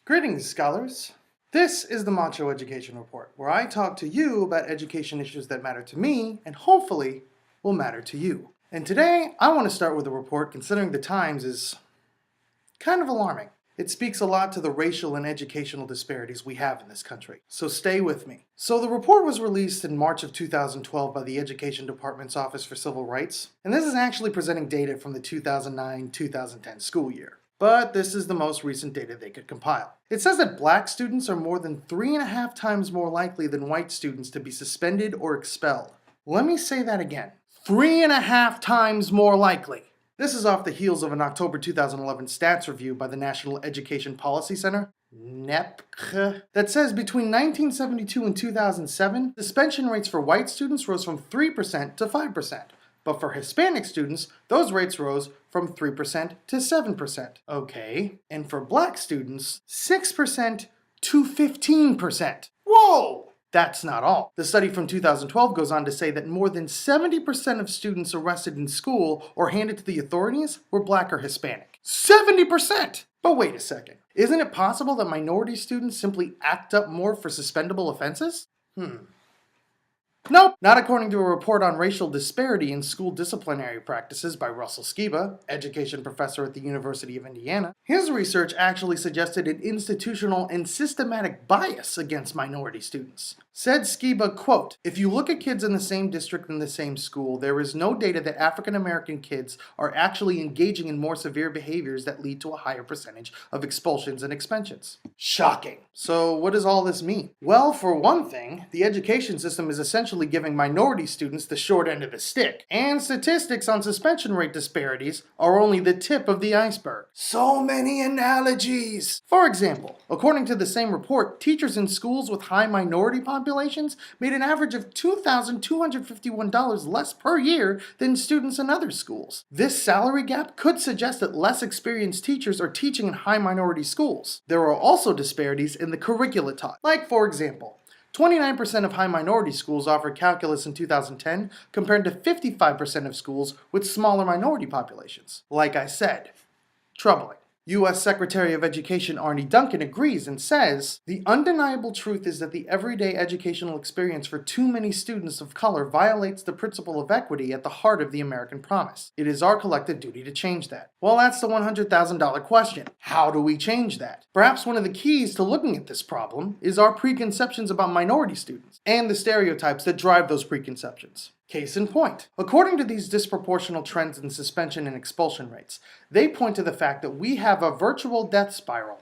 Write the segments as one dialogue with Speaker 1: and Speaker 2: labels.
Speaker 1: Greetings, scholars. This is the Macho Education Report, where I talk to you about education issues that matter to me and hopefully will matter to you. And today, I want to start with a report considering the times is kind of alarming. It speaks a lot to the racial and educational disparities we have in this country. So stay with me. So the report was released in March of 2012 by the Education Department's Office for Civil Rights, and this is actually presenting data from the 2009-2010 school year. But this is the most recent data they could compile. It says that black students are more than 3.5 times more likely than white students to be suspended or expelled. Let me say that again. 3.5 times more likely. This is off the heels of an October 2011 stats review by the National Education Policy Center, NEPC, that says between 1972 and 2007, suspension rates for white students rose from 3% to 5%. But for Hispanic students, those rates rose from 3% to 7%. Okay. And for black students, 6% to 15%. Whoa! That's not all. The study from 2012 goes on to say that more than 70% of students arrested in school or handed to the authorities were black or Hispanic. 70%! But wait a second. Isn't it possible that minority students simply act up more for suspendable offenses? Nope, not according to a report on racial disparity in school disciplinary practices by Russell Skiba, education professor at the University of Indiana. His research actually suggested an institutional and systematic bias against minority students. Said Skiba, quote, "If you look at kids in the same district in the same school, there is no data that African American kids are actually engaging in more severe behaviors that lead to a higher percentage of expulsions and suspensions." Shocking. So what does all this mean? Well, for one thing, the education system is essentially giving minority students the short end of the stick, and statistics on suspension rate disparities are only the tip of the iceberg. So many analogies! For example, according to the same report, teachers in schools with high minority populations made an average of $2,251 less per year than students in other schools. This salary gap could suggest that less experienced teachers are teaching in high minority schools. There are also disparities in the curricula taught. Like, for example, 29% of high minority schools offered calculus in 2010 compared to 55% of schools with smaller minority populations. Like I said, troubling. U.S. Secretary of Education Arne Duncan agrees and says, "The undeniable truth is that the everyday educational experience for too many students of color violates the principle of equity at the heart of the American promise. It is our collective duty to change that." Well, that's the $100,000 question. How do we change that? Perhaps one of the keys to looking at this problem is our preconceptions about minority students and the stereotypes that drive those preconceptions. Case in point, according to these disproportional trends in suspension and expulsion rates, they point to the fact that we have a virtual death spiral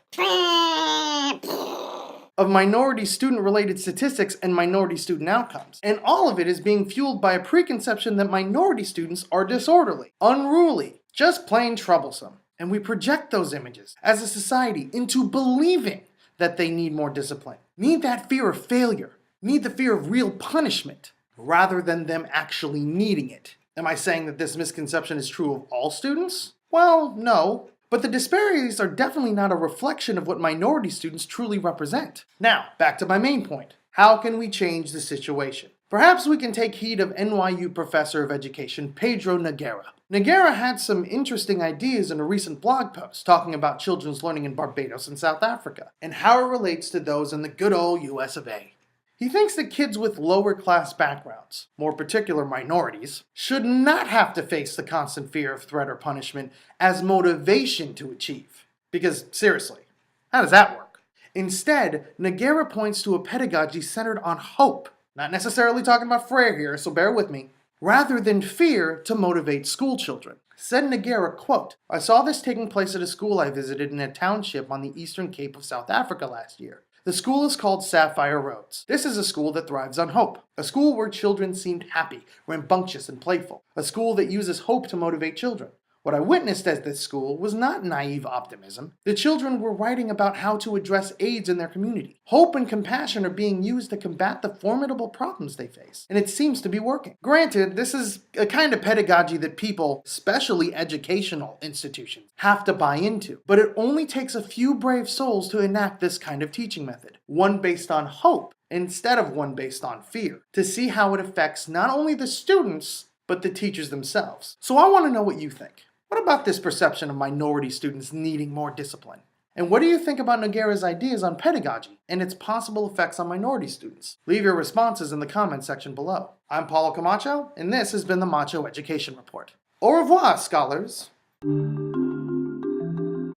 Speaker 1: of minority student-related statistics and minority student outcomes. And all of it is being fueled by a preconception that minority students are disorderly, unruly, just plain troublesome. And we project those images as a society into believing that they need more discipline, need that fear of failure, need the fear of real punishment, rather than them actually needing it. Am I saying that this misconception is true of all students? Well, no. But the disparities are definitely not a reflection of what minority students truly represent. Now, back to my main point. How can we change the situation? Perhaps we can take heed of NYU professor of education Pedro Noguera. Noguera had some interesting ideas in a recent blog post talking about children's learning in Barbados and South Africa, and how it relates to those in the good old US of A. He thinks that kids with lower class backgrounds, more particular minorities, should not have to face the constant fear of threat or punishment as motivation to achieve. Because seriously, how does that work? Instead, Noguera points to a pedagogy centered on hope, not necessarily talking about Freire here, so bear with me, rather than fear to motivate school children. Said Noguera, quote, "I saw this taking place at a school I visited in a township on the eastern Cape of South Africa last year. The school is called Sapphire Roads. This is a school that thrives on hope. A school where children seemed happy, rambunctious, and playful. A school that uses hope to motivate children. What I witnessed at this school was not naive optimism. The children were writing about how to address AIDS in their community. Hope and compassion are being used to combat the formidable problems they face, and it seems to be working. Granted, this is a kind of pedagogy that people, especially educational institutions, have to buy into, but it only takes a few brave souls to enact this kind of teaching method, one based on hope instead of one based on fear, to see how it affects not only the students, but the teachers themselves. So I want to know what you think. What about this perception of minority students needing more discipline? And what do you think about Nogueira's ideas on pedagogy and its possible effects on minority students? Leave your responses in the comments section below. I'm Paulo Camacho, and this has been the Macho Education Report. Au revoir, scholars!